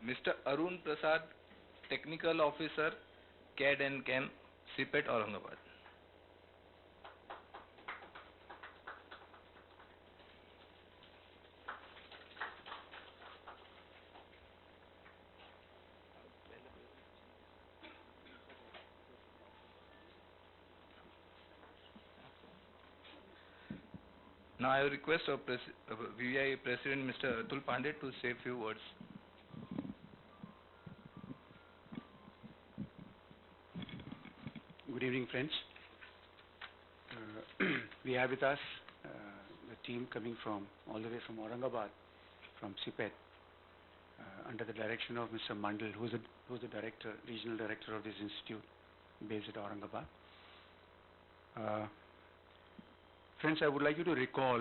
Mr. Arun Prasad, Technical Officer, CAD and CAM, CPET, Aurangabad. Now I request our VVI President Mr. Atul Pandey to say a few words. Good evening, friends. We have with us the team coming from all the way from Aurangabad, from CPET, under the direction of Mr. Mandal, who's the director, regional director of this institute, based at Aurangabad. Friends, I would like you to recall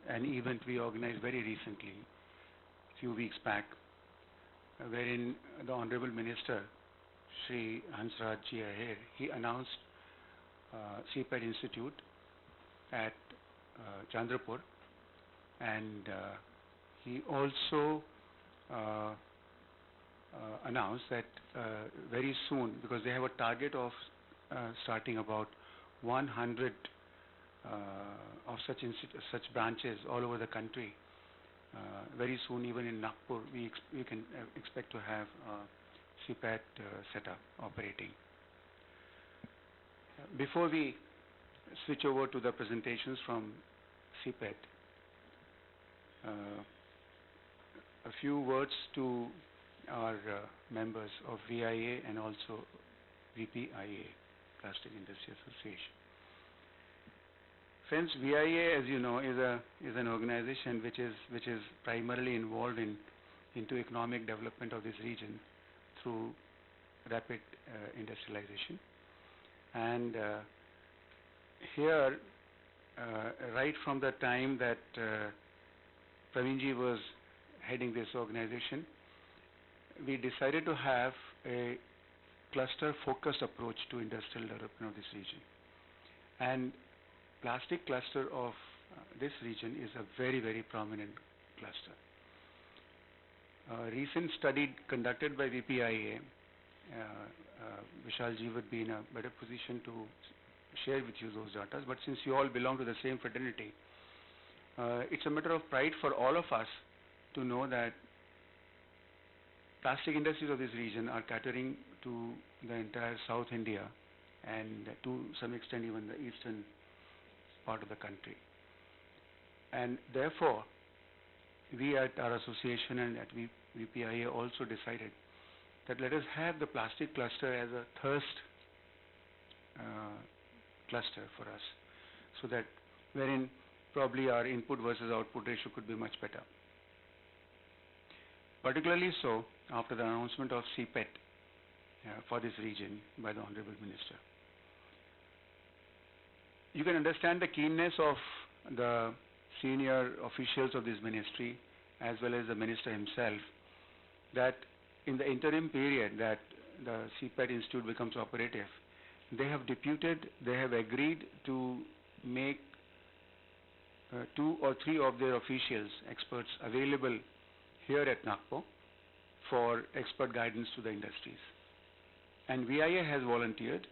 an event we organized very recently, a few weeks back, wherein the Honorable Minister, Shri Hansraj Ji Ahir, he announced CPET Institute at Chandrapur, and he also announced that very soon, because they have a target of starting about 100 of such branches all over the country. Very soon, even in Nagpur, we can expect to have CPET setup operating. Before we switch over to the presentations from CPET, a few words to our members of VIA and also VPIA, Plastic Industry Association. Friends, VIA, as you know, is an organization which is primarily involved into economic development of this region through rapid industrialization. And here, right from the time that Praveenji was heading this organization, we decided to have a cluster-focused approach to industrial development of this region. And plastic cluster of this region is a very, very prominent cluster. A recent study conducted by VPIA, Vishalji would be in a better position to share with you those data, but since you all belong to the same fraternity, it's a matter of pride for all of us to know that plastic industries of this region are catering to the entire South India and to some extent even the eastern part of the country. And therefore, we at our association and at VPIA also decided that let us have the plastic cluster as a thirst cluster for us, so that wherein probably our input versus output ratio could be much better. Particularly so after the announcement of CPET for this region by the Honorable Minister. You can understand the keenness of the senior officials of this ministry as well as the minister himself, that in the interim period that the CPET Institute becomes operative, they have agreed to make 2 or 3 of their officials, experts, available here at Nagpur for expert guidance to the industries. And VIA has volunteered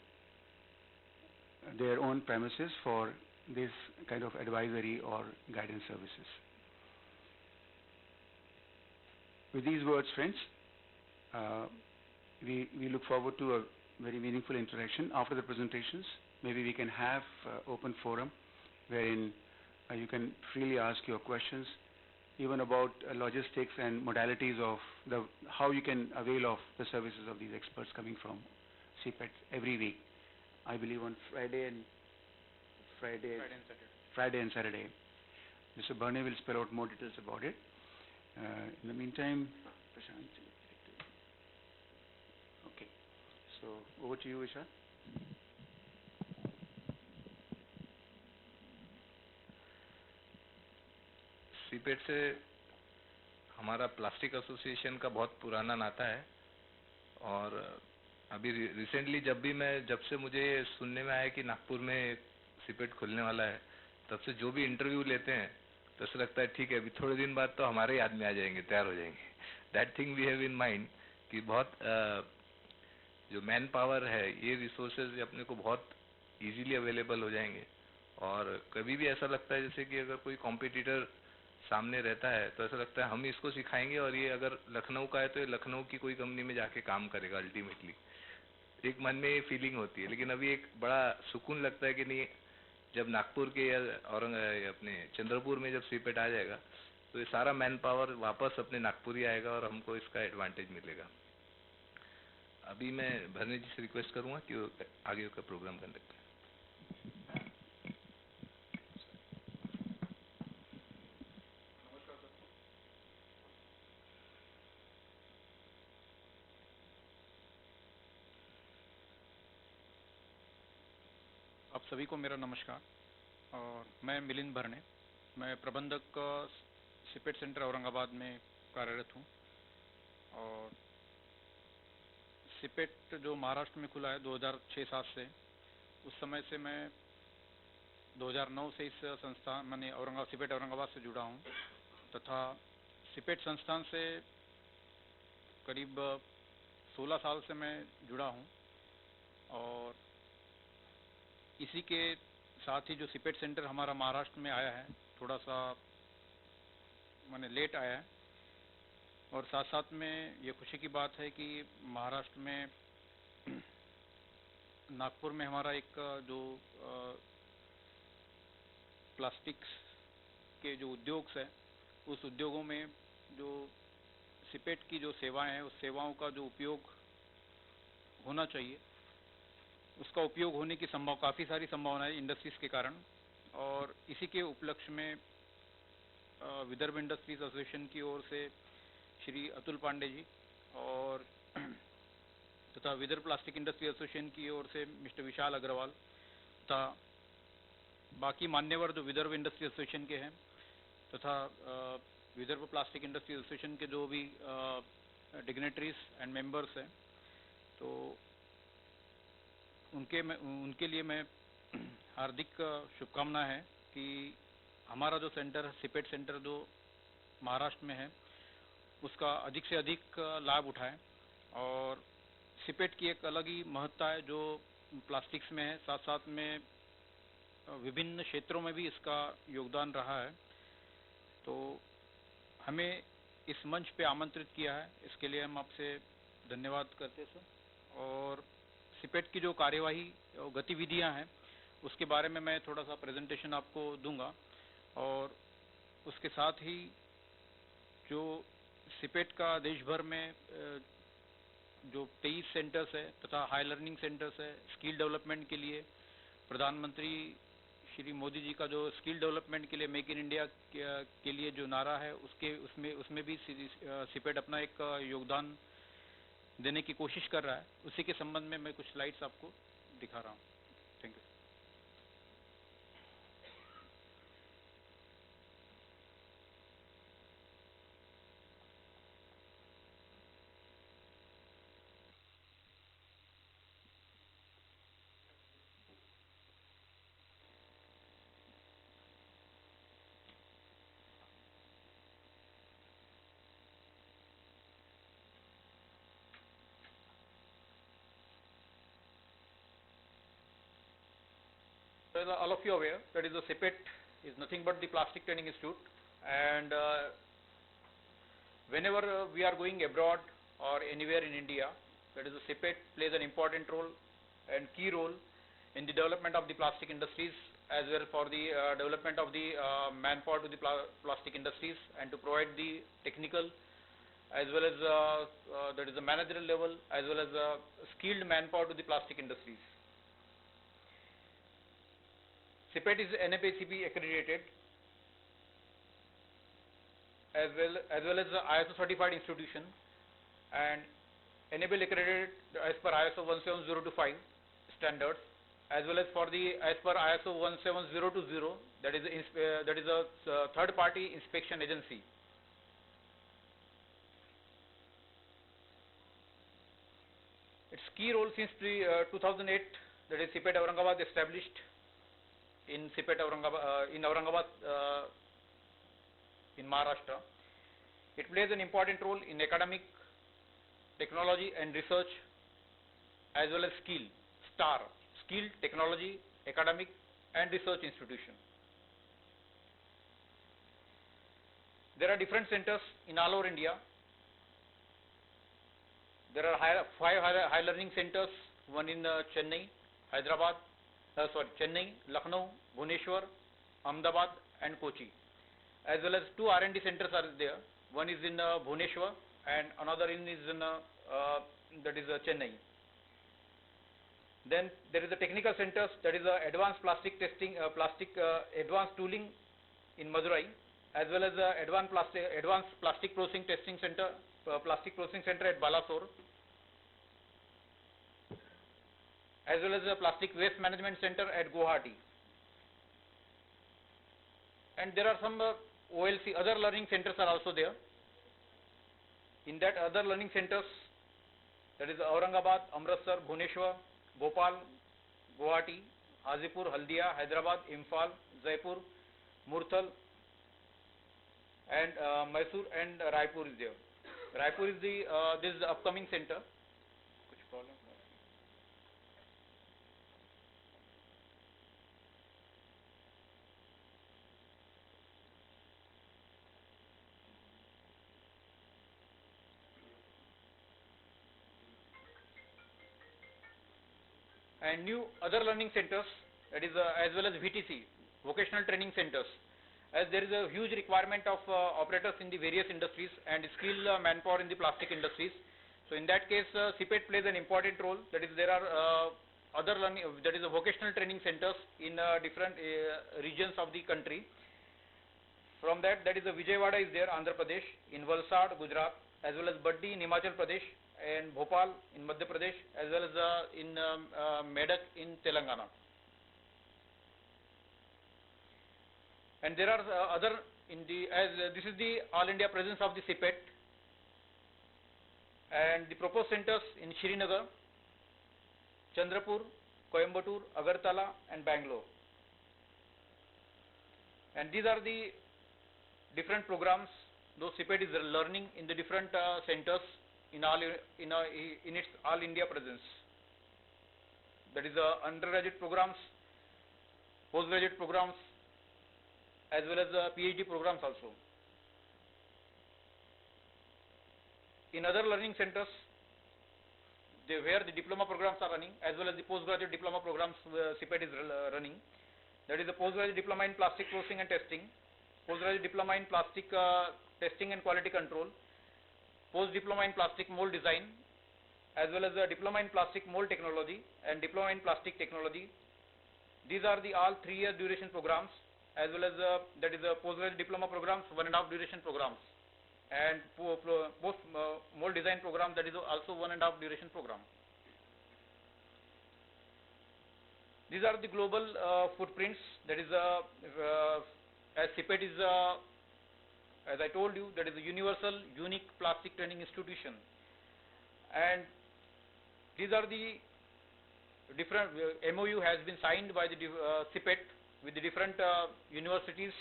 their own premises for this kind of advisory or guidance services. With these words, friends, we look forward to a very meaningful interaction after the presentations. Maybe we can have open forum wherein you can freely ask your questions, even about logistics and modalities of how you can avail of the services of these experts coming from CPET every week. I believe on Friday and Saturday. Mr. Barney will spell out more details about it. In the meantime, Prashant. Okay. So over to you, Vishal. CIPET से हमारा plastic association का बहुत पुराना नाता है और अभी recently जब से मुझे सुनने में आया कि नागपुर में सीपेट खुलने वाला है, तब से जो भी इंटरव्यू लेते हैं तो ऐसा लगता है ठीक है, अभी थोड़े दिन बाद तो हमारे ही आदमी आ जाएंगे, तैयार हो जाएंगे। That thing we have in mind कि बहुत जो मैन पावर है, ये रिसोर्सेज अपने को बहुत इजीली अवेलेबल हो जाएंगे। और कभी भी ऐसा लगता है जैसे कि अगर कोई कॉम्पिटिटर सामने रहता है तो ऐसा लगता है हम इसको सिखाएंगे और ये अगर लखनऊ का है तो ये लखनऊ की कोई कंपनी में जाके काम करेगा अल्टीमेटली, एक मन में ये फीलिंग होती है। लेकिन अभी एक बड़ा सुकून लगता है कि नहीं, जब नागपुर के या अपने चंद्रपुर में जब सीपेट आ जाएगा तो ये सारा मैन पावर वापस अपने नागपुर ही आएगा और हमको इसका एडवांटेज मिलेगा। अभी मैं भरने जी से रिक्वेस्ट करूंगा कि वो आगे का प्रोग्राम कंडक्ट करें। आप सभी को मेरा नमस्कार। और मैं मिलिंद भरने, मैं प्रबंधक सिपेट सेंटर औरंगाबाद में कार्यरत हूँ। और सिपेट जो महाराष्ट्र में खुला है 2006-07 से, उस समय से मैं 2009 से इस संस्थान मैंने सिपेट औरंगाबाद से जुड़ा हूँ तथा सिपेट संस्थान से करीब 16 साल से मैं जुड़ा हूँ। और इसी के साथ ही जो सिपेट सेंटर हमारा महाराष्ट्र में आया है, थोड़ा सा मैंने लेट आया है। और साथ साथ में ये खुशी की बात है कि महाराष्ट्र में नागपुर में हमारा एक जो प्लास्टिक्स के जो उद्योग है, उस उद्योगों में जो सिपेट की जो सेवाएं हैं, उस सेवाओं का जो उपयोग होना चाहिए, उसका उपयोग होने की काफ़ी सारी संभावनाएं इंडस्ट्रीज के कारण। और इसी के उपलक्ष्य में विदर्भ इंडस्ट्रीज एसोसिएशन की ओर से श्री अतुल पांडे जी और तथा विदर्भ प्लास्टिक इंडस्ट्री एसोसिएशन की ओर से मिस्टर विशाल अग्रवाल तथा बाकी मान्यवर जो विदर्भ इंडस्ट्री एसोसिएशन के हैं तथा विदर्भ प्लास्टिक इंडस्ट्री एसोसिएशन के जो भी डिग्नेटरीज एंड मेंबर्स हैं, तो उनके लिए मैं हार्दिक शुभकामना है कि हमारा जो सेंटर सिपेट सेंटर जो महाराष्ट्र में है, उसका अधिक से अधिक लाभ उठाएं। और सिपेट की एक अलग ही महत्ता है जो प्लास्टिक्स में है, साथ साथ में विभिन्न क्षेत्रों में भी इसका योगदान रहा है। तो हमें इस मंच पे आमंत्रित किया है, इसके लिए हम आपसे धन्यवाद करते हैं सर। और सिपेट की जो कार्यवाही गतिविधियां हैं, उसके बारे में मैं थोड़ा सा प्रेजेंटेशन आपको दूंगा। और उसके साथ ही जो सिपेट का देश भर में जो 23 सेंटर्स है तथा हाई लर्निंग सेंटर्स है, स्किल डेवलपमेंट के लिए प्रधानमंत्री श्री मोदी जी का जो स्किल डेवलपमेंट के लिए मेक इन इंडिया के लिए जो नारा है, उसमें भी सिपेट अपना एक योगदान देने की कोशिश कर रहा है। उसी के संबंध में मैं कुछ स्लाइड्स आपको दिखा रहा हूँ। Thank you. As all of you are aware, that is the SIPET is nothing but the Plastic Training Institute, and whenever we are going abroad or anywhere in India, that is the SIPET plays an important role and key role in the development of the plastic industries, as well for the development of the manpower to the plastic industries, and to provide the technical as well as that is the managerial level, as well as skilled manpower to the plastic industries. SIPET is NFACP accredited as well as the ISO certified institution, and enable accredited as per ISO 17025 standards, as well as for the as per ISO 17020, that is a third party inspection agency. Its key role since 2008, that is SIPET Aurangabad established in SIPET Aurangabad in Maharashtra. It plays an important role in academic, technology and research, as well as skill, technology, academic and research institution. There are different centers in all over India. There are five high learning centers, one in Chennai, Chennai, Lucknow, Bhubaneswar, Ahmedabad and Kochi. As well as two R&D centers are there. One is in Bhubaneswar and another is in Chennai. Then there is the technical centers, that is advanced plastic testing, advanced tooling in Madurai, as well as advanced plastic processing testing center, at Balasore, as well as a plastic waste management center at Guwahati. And there are some OLC, other learning centers are also there. In that other learning centers, that is Aurangabad, Amritsar, Bhubaneswar, Bhopal, Guwahati, Hajipur, Haldia, Hyderabad, Imphal, Jaipur, Murthal and Mysore and Raipur is there. Raipur is this is the upcoming center. Kuch problem? And new other learning centers, that is as well as VTC, vocational training centers, as there is a huge requirement of operators in the various industries and skilled manpower in the plastic industries. So in that case, CPET plays an important role. That is, there are other learning, that is vocational training centers in different regions of the country. From that is Vijayawada is there, Andhra Pradesh, in Valsad, Gujarat, as well as Baddi in Himachal Pradesh, and Bhopal in Madhya Pradesh, as well as in Medak in Telangana. And there are other this is the All India presence of the CPET, and the proposed centers in Srinagar, Chandrapur, Coimbatore, Agartala and Bangalore. And these are the different programs those CPET is learning in the different centers in its All India presence. That is undergraduate programs, postgraduate programs, as well as PhD programs also. In other learning centers, where the diploma programs are running, as well as the postgraduate diploma programs CPET is running. That is the postgraduate diploma in plastic processing and testing, postgraduate diploma in plastic testing and quality control, post-diploma in plastic mold design, as well as a diploma in plastic mold technology and diploma in plastic technology. These are the all 3-year duration programs, as well as that is postgraduate diploma programs, 1.5 duration programs, and post mold design program, that is also 1.5 duration program. These are the global footprints. That is as CPET is as I told you, that is a universal, unique plastic training institution. And these are the different MOU has been signed by the CPET with the different universities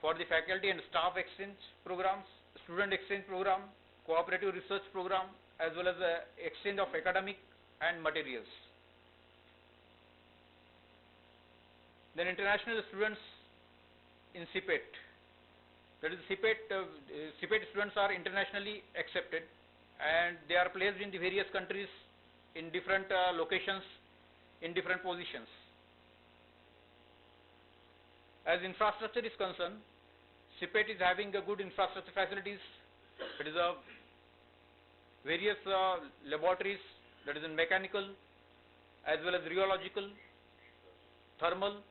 for the faculty and staff exchange programs, student exchange program, cooperative research program, as well as exchange of academic and materials. Then international students in CPET. That is CPET students are internationally accepted, and they are placed in the various countries in different locations, in different positions. As infrastructure is concerned, CPET is having a good infrastructure facilities. It is various laboratories, that is in mechanical, as well as rheological, thermal,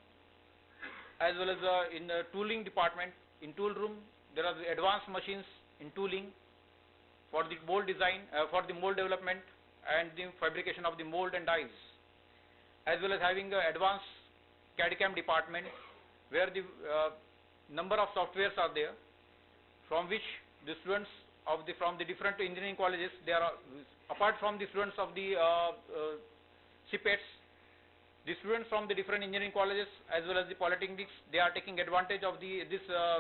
as well as in the tooling department. In tool room, there are the advanced machines in tooling for the mold design, for the mold development and the fabrication of the mold and dies, as well as having an advanced CAD/CAM department, where the number of softwares are there, from which the students of from the different engineering colleges, they are apart from the students of the CPETs, the students from the different engineering colleges as well as the polytechnics, they are taking advantage of these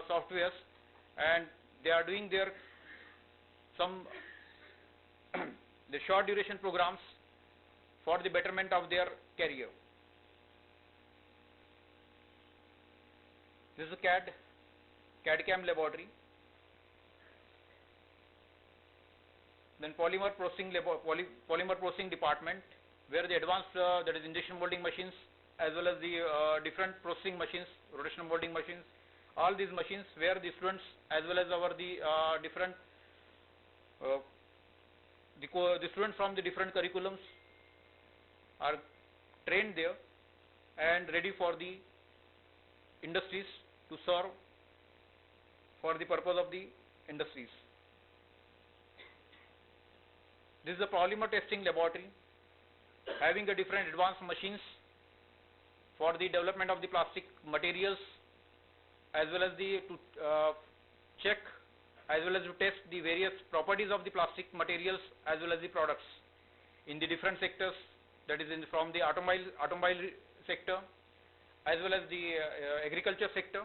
softwares, and they are doing their some the short duration programs for the betterment of their career. This is a CAD/CAM laboratory. Then polymer processing department, where the advanced that is injection molding machines as well as the different processing machines, rotational molding machines, all these machines where the students as well as our different the students from the different curriculums are trained there and ready for the industries to serve for the purpose of the industries. This is a polymer testing laboratory having a different advanced machines for the development of the plastic materials as well as to check as well as to test the various properties of the plastic materials as well as the products in the different sectors, that is from the automobile sector as well as the agriculture sector,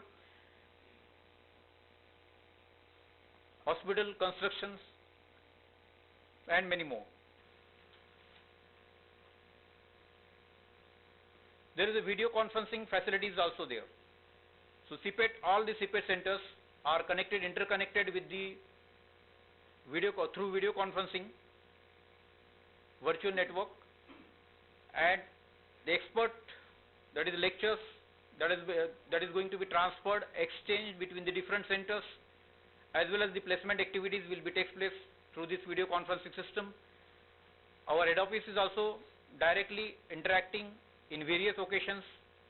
hospital constructions and many more. There is a video conferencing facilities also there. So CPET, all the CPET centers are interconnected with the through video conferencing virtual network, and the expert, that is lectures, that is going to be transferred, exchanged between the different centers, as well as the placement activities will be take place through this video conferencing system. Our head office is also directly interacting in various occasions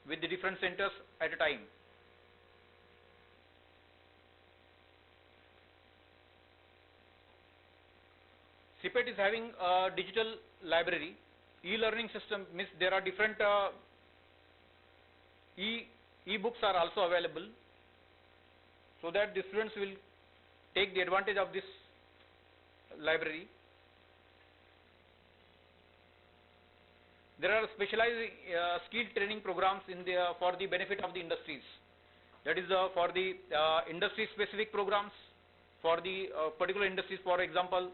with the different centers at a time. CPET is having a digital library, e-learning system, means there are different e-books are also available, so that the students will take the advantage of this library. There are specialized skill training programs for the benefit of the industries. That is for the industry-specific programs for the particular industries. For example,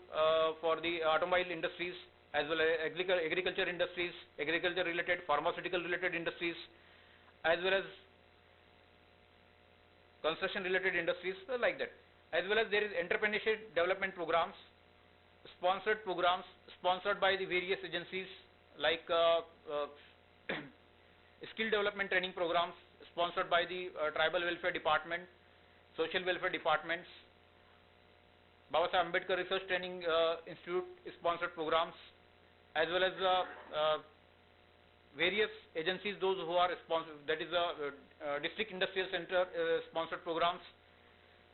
for the automobile industries as well as agriculture industries, agriculture-related, pharmaceutical-related industries, as well as construction-related industries, like that. As well as there is entrepreneurship development programs, sponsored programs sponsored by the various agencies, like skill development training programs sponsored by the tribal welfare department, social welfare departments, Baba Saheb Ambedkar Research Training Institute sponsored programs, as well as various agencies, those who are sponsored, that is district industrial center sponsored programs.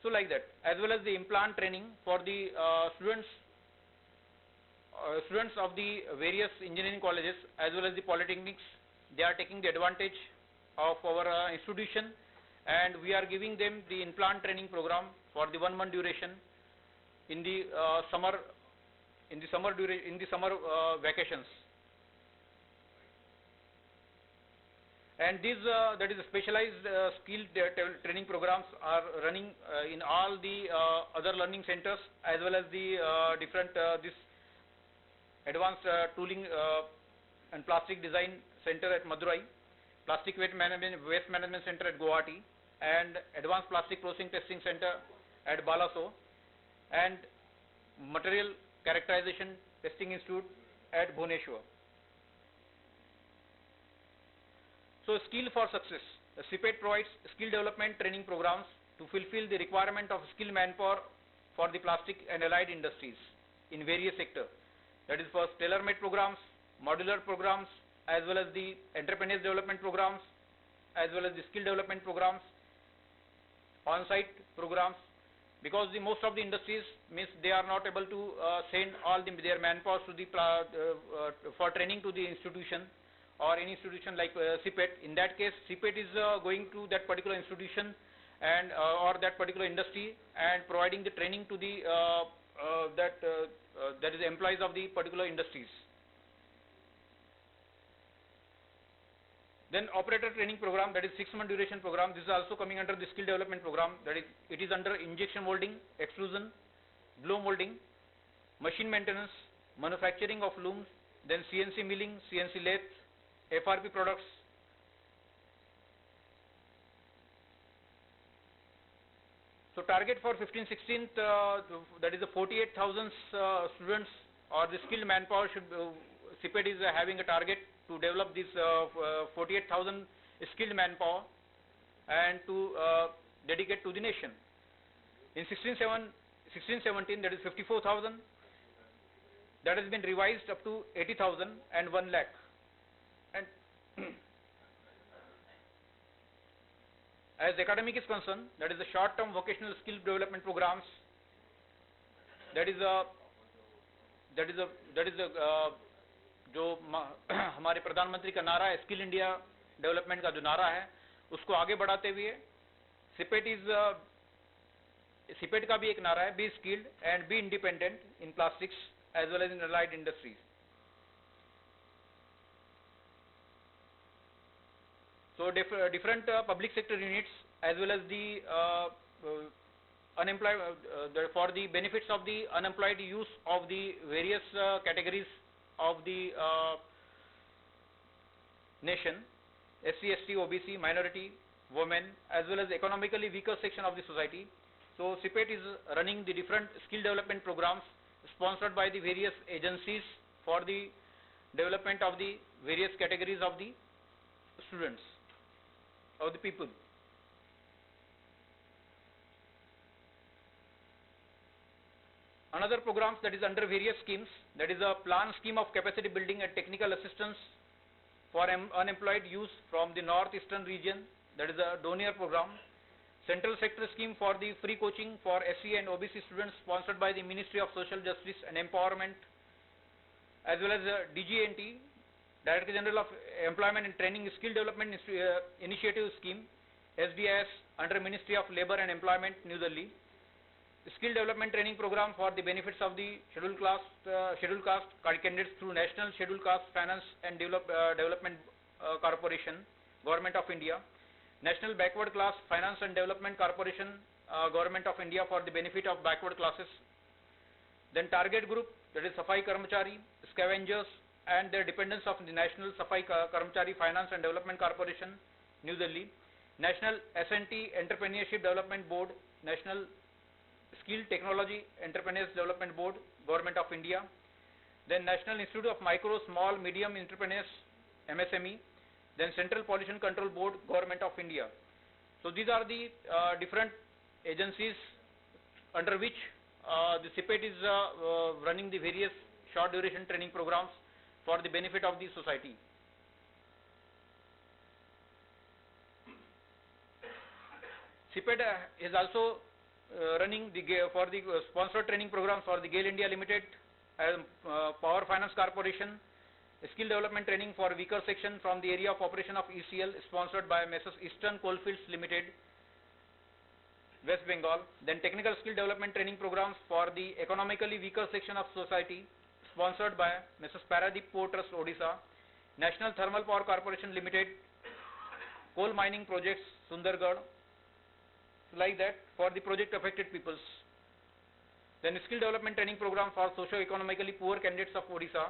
So like that, as well as the implant training for the students of the various engineering colleges as well as the polytechnics. They are taking the advantage of our institution, and we are giving them the implant training program for the 1 month duration in the summer vacations. And these that is specialized skill training programs are running in all the other learning centers as well as the different this advanced tooling and plastic design center at Madurai, plastic waste management center at Guwahati, and advanced plastic processing testing center at Balaso, and material characterization testing institute at Bhubaneswar. So skill for success. The CPET provides skill development training programs to fulfill the requirement of skilled manpower for the plastic and allied industries in various sectors. That is for tailor-made programs, modular programs, as well as the entrepreneurs development programs, as well as the skill development programs, on-site programs, because most of the industries means they are not able to send all their manpower to the for training to the institution or any institution like CPET. In that case, CPET is going to that particular institution and or that particular industry and providing the training to the that is employees of the particular industries. Then operator training program, that is 6-month duration program. This is also coming under the skill development program. That is, it is under injection molding, extrusion, blow molding, machine maintenance, manufacturing of looms, then CNC milling, CNC lathe, FRP products. So target for 15-16th, that is the 48,000 students or the skilled manpower should, CPET is having a target to develop this 48,000 skilled manpower and to dedicate to the nation. In 16-17, that is 54,000, that has been revised up to 80,000 and 1 lakh. And as academic is concerned, that is the short-term vocational skill development programs. That is जो हमारे प्रधानमंत्री का नारा है, skill India development का जो नारा है, उसको आगे बढ़ाते हुए सिपेट का भी एक नारा है, be skilled and be independent in plastics as well as in allied industries. So different public sector units as well as the unemployed for the benefits of the unemployed youth of the various categories of the nation, SC, ST, OBC, minority, women, as well as economically weaker section of the society. So CPET is running the different skill development programs sponsored by the various agencies for the development of the various categories of the students, of the people. Another programs that is under various schemes, that is a plan scheme of capacity building and technical assistance for unemployed youth from the northeastern region, that is a Donier program. Central sector scheme for the free coaching for SC and OBC students sponsored by the Ministry of Social Justice and Empowerment, as well as DGNT, Director General of Employment and Training Skill Development Initiative Scheme, SDIS, under Ministry of Labour and Employment, New Delhi. Skill Development Training Program for the benefits of the scheduled caste candidates through National Scheduled Caste Finance and Development Corporation, Government of India. National Backward Class Finance and Development Corporation, Government of India, for the benefit of backward classes. Then target group, that is Safai Karmachari, scavengers and their dependents of the National Safai Karmachari Finance and Development Corporation, New Delhi. National S&T Entrepreneurship Development Board, National Skill Technology Entrepreneurs Development Board, Government of India. Then National Institute of Micro, Small, Medium Entrepreneurs, MSME. Then Central Pollution Control Board, Government of India. So these are the different agencies under which the CPET is running the various short duration training programs for the benefit of the society. CPET is also running for the sponsored training programs for the GAIL India Limited, Power Finance Corporation, skill development training for weaker section from the area of operation of ECL, sponsored by Messrs. Eastern Coalfields Limited, West Bengal. Then technical skill development training programs for the economically weaker section of society, sponsored by Messrs. Paradeep Port Trust, Odisha. National Thermal Power Corporation Limited, coal mining projects, Sundargarh, like that, for the project affected peoples. Then skill development training program for socio-economically poor candidates of Odisha.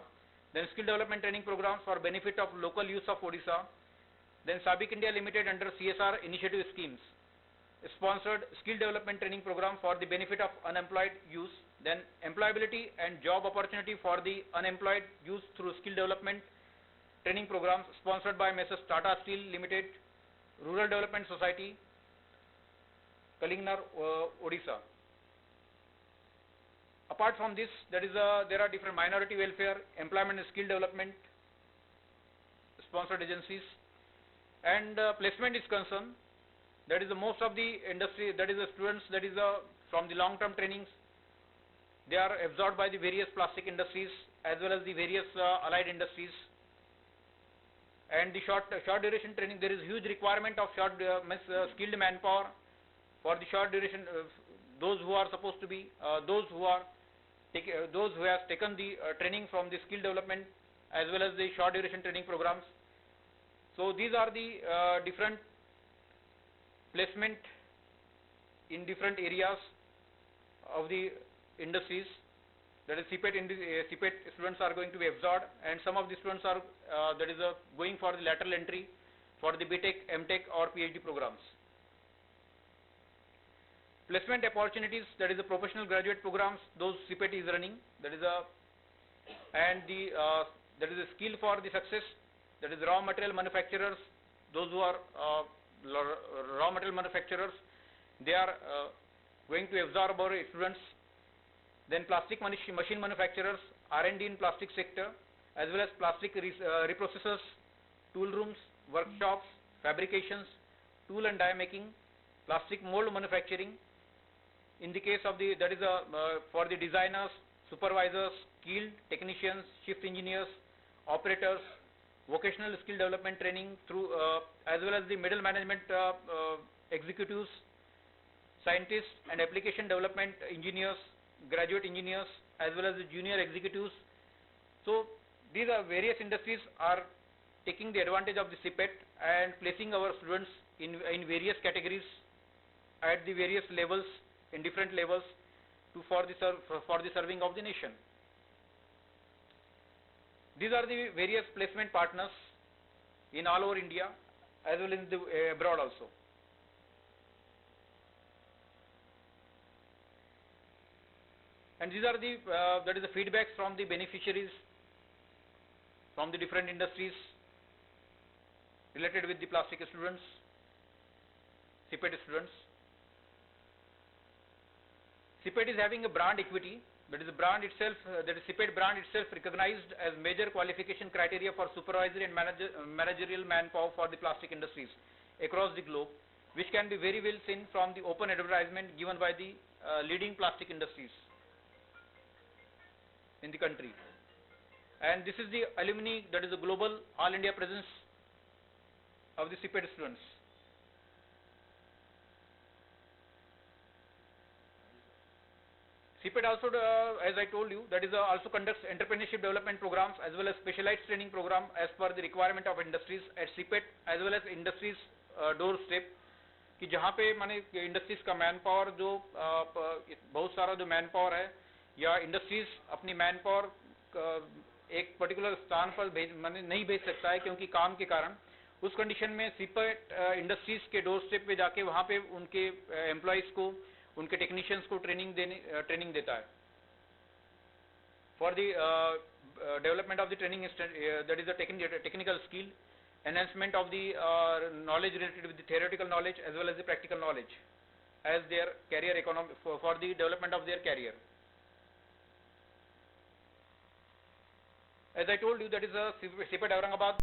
Then skill development training programs for benefit of local youth of Odisha. Then Sabik India Limited under CSR initiative schemes, sponsored skill development training program for the benefit of unemployed youth. Then employability and job opportunity for the unemployed youth through skill development training programs, sponsored by Messrs. Tata Steel Limited, Rural Development Society, Kalingnar, Odisha. Apart from this, there are different minority welfare, employment and skill development sponsored agencies. And placement is concerned, that is the most of the industry, that is the students, that is from the long-term trainings, they are absorbed by the various plastic industries as well as the various allied industries. And the short duration training, there is huge requirement of skilled manpower for the short duration, those who are supposed to be, those who have taken the training from the skill development as well as the short duration training programs. So these are the different placement in different areas of the industries. That is CPET, CPET students are going to be absorbed, and some of the students are going for the lateral entry for the BTech, MTech or PhD programs. Placement opportunities, that is the professional graduate programs, those CPET is running. That is a skill for the success. That is raw material manufacturers. Those who are raw material manufacturers, they are going to absorb our students. Then plastic machine manufacturers, R&D in plastic sector, as well as plastic reprocessors, tool rooms, workshops, fabrications, tool and die making, plastic mold manufacturing. In the case of the, that is for the designers, supervisors, skilled technicians, shift engineers, operators, vocational skill development training through, as well as the middle management executives, scientists and application development engineers, graduate engineers, as well as the junior executives. So these are various industries are taking the advantage of the CPET and placing our students in various categories at the various levels, in different levels, for the serving of the nation. These are the various placement partners in all over India as well as in the abroad also. And these are the that is the feedbacks from the beneficiaries from the different industries related with the plastic students, CPET students. CPET is having a brand equity. That is the brand itself, that is CPET brand itself recognized as major qualification criteria for supervisory and managerial manpower for the plastic industries across the globe, which can be very well seen from the open advertisement given by the leading plastic industries in the country. And this is the alumni, that is the global all India presence of the CPET students. CPET also, as I told you, that is also conducts entrepreneurship development programs as well as specialized training program as per the requirement of industries at CPET as well as industries doorstep, कि जहाँ पे माने industries का man power जो बहुत सारा जो man power है या इंडस्ट्रीज अपनी मैन पावर एक पर्टिकुलर स्थान पर माने नहीं भेज सकता है क्योंकि काम के कारण, उस कंडीशन में CPET इंडस्ट्रीज के डोर स्टेप पे जाके वहाँ पे उनके एम्प्लॉइज को, उनके टेक्नीशियंस को ट्रेनिंग देता है for the development of the training, that is the technical skill, enhancement of the knowledge related with the theoretical knowledge as well as the practical knowledge as their career economy for the development of their career. As I told you, that is a CPET Aurangabad